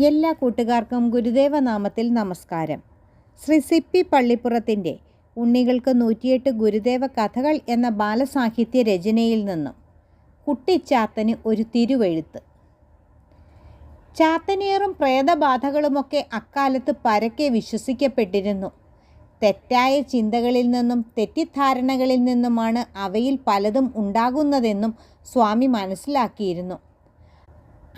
എല്ലാ കൂട്ടുകാർക്കും ഗുരുദേവ നാമത്തിൽ നമസ്കാരം. ശ്രീ സിപ്പി പള്ളിപ്പുറത്തിൻ്റെ ഉണ്ണികൾക്ക് 108 ഗുരുദേവ കഥകൾ എന്ന ബാലസാഹിത്യ രചനയിൽ നിന്നും കുട്ടിച്ചാത്തന് ഒരു തിരുവെഴുത്ത്. ചാത്തനേറും പ്രേതബാധകളുമൊക്കെ അക്കാലത്ത് പരക്കെ വിശ്വസിക്കപ്പെട്ടിരുന്നു. തെറ്റായ ചിന്തകളിൽ നിന്നും തെറ്റിദ്ധാരണകളിൽ നിന്നുമാണ് അവയിൽ പലതും ഉണ്ടാകുന്നതെന്നും സ്വാമി മനസ്സിലാക്കിയിരുന്നു.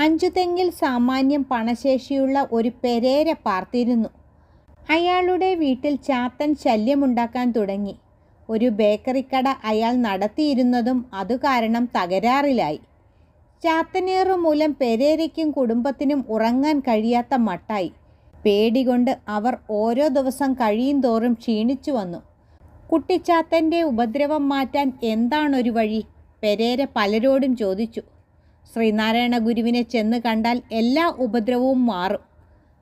അഞ്ചുതെങ്ങിൽ സാമാന്യം പണശേഷിയുള്ള ഒരു പെരേര പാർത്തിരുന്നു. അയാളുടെ വീട്ടിൽ ചാത്തൻ ശല്യമുണ്ടാക്കാൻ തുടങ്ങി. ഒരു ബേക്കറിക്കട അയാൾ നടത്തിയിരുന്നതും അതുകാരണം തകരാറിലായി. ചാത്തനേറു മൂലം പെരേരയ്ക്കും കുടുംബത്തിനും ഉറങ്ങാൻ കഴിയാത്ത മട്ടായി. പേടികൊണ്ട് അവർ ഓരോ ദിവസം കഴിയും തോറും ക്ഷീണിച്ചു വന്നു. കുട്ടിച്ചാത്തൻ്റെ ഉപദ്രവം മാറ്റാൻ എന്താണൊരു വഴി? പെരേര പലരോടും ചോദിച്ചു. ശ്രീനാരായണ ഗുരുവിനെ ചെന്ന് കണ്ടാൽ എല്ലാ ഉപദ്രവവും മാറും.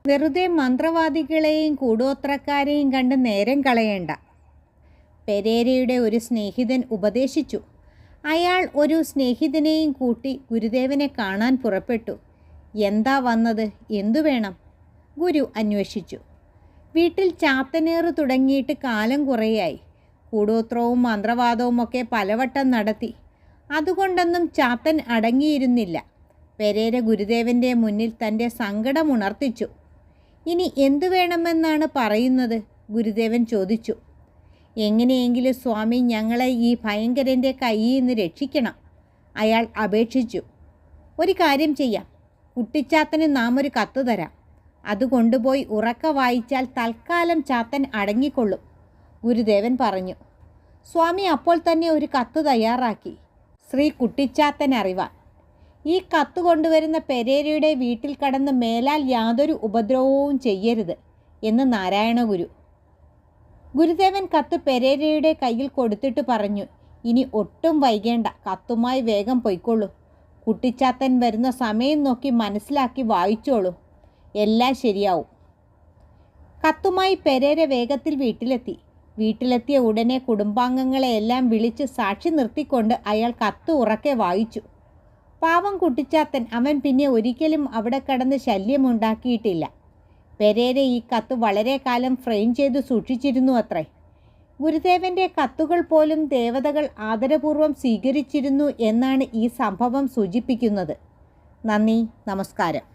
വെറുതെ മന്ത്രവാദികളെയും കൂടോത്രക്കാരെയും കണ്ട് നേരം കളയേണ്ട. പെരേരയുടെ ഒരു സ്നേഹിതൻ ഉപദേശിച്ചു. അയാൾ ഒരു സ്നേഹിതനെയും കൂട്ടി ഗുരുദേവനെ കാണാൻ പുറപ്പെട്ടു. എന്താ വന്നത്? എന്തു വേണം? ഗുരു അന്വേഷിച്ചു. വീട്ടിൽ ചാത്തനേറ് തുടങ്ങിയിട്ട് കാലം കുറേയായി. കൂടോത്രവും മന്ത്രവാദവും ഒക്കെ പലവട്ടം നടത്തി. അതുകൊണ്ടൊന്നും ചാത്തൻ അടങ്ങിയിരുന്നില്ല. പെരേര ഗുരുദേവൻ്റെ മുന്നിൽ തൻ്റെ സങ്കടമുണർത്തിച്ചു. ഇനി എന്തു വേണമെന്നാണ് പറയുന്നത്? ഗുരുദേവൻ ചോദിച്ചു. എങ്ങനെയെങ്കിലും സ്വാമി ഞങ്ങളെ ഈ ഭയങ്കരൻ്റെ കയ്യിൽ നിന്ന് രക്ഷിക്കണം, അയാൾ അപേക്ഷിച്ചു. ഒരു കാര്യം ചെയ്യാം, കുട്ടിച്ചാത്തന് നാം ഒരു കത്ത് തരാം. അത് കൊണ്ടുപോയി ഉറക്കെ വായിച്ചാൽ തൽക്കാലം ചാത്തൻ അടങ്ങിക്കൊള്ളും, ഗുരുദേവൻ പറഞ്ഞു. സ്വാമി അപ്പോൾ തന്നെ ഒരു കത്ത് തയ്യാറാക്കി. ശ്രീ കുട്ടിച്ചാത്തൻ അറിവാൻ. ഈ കത്ത് കൊണ്ടുവരുന്ന പെരേരയുടെ വീട്ടിൽ കടന്ന് മേലാൽ യാതൊരു ഉപദ്രവവും ചെയ്യരുത് എന്ന് നാരായണ ഗുരു. ഗുരുദേവൻ കത്ത് പെരേരയുടെ കയ്യിൽ കൊടുത്തിട്ട് പറഞ്ഞു. ഇനി ഒട്ടും വൈകേണ്ട, കത്തുമായി വേഗം പൊയ്ക്കൊള്ളൂ. കുട്ടിച്ചാത്തൻ വരുന്ന സമയം നോക്കി മനസ്സിലാക്കി വായിച്ചോളൂ, എല്ലാം ശരിയാവും. കത്തുമായി പെരേര വേഗത്തിൽ വീട്ടിലെത്തി. വീട്ടിലെത്തിയ ഉടനെ കുടുംബാംഗങ്ങളെയെല്ലാം വിളിച്ച് സാക്ഷി നിർത്തിക്കൊണ്ട് അയാൾ കത്ത് ഉറക്കെ വായിച്ചു. പാവം കുട്ടിച്ചാത്തൻ, അവൻ പിന്നെ ഒരിക്കലും അവിടെ കടന്ന് ശല്യമുണ്ടാക്കിയിട്ടില്ല. പെരേര ഈ കത്ത് വളരെ കാലം ഫ്രെയിം ചെയ്ത് സൂക്ഷിച്ചിരുന്നു അത്രേ. ഗുരുദേവൻ്റെ കത്തുകൾ പോലും ദേവതകൾ ആദരപൂർവ്വം സ്വീകരിച്ചിരുന്നു എന്നാണ് ഈ സംഭവം സൂചിപ്പിക്കുന്നത്. നന്ദി, നമസ്കാരം.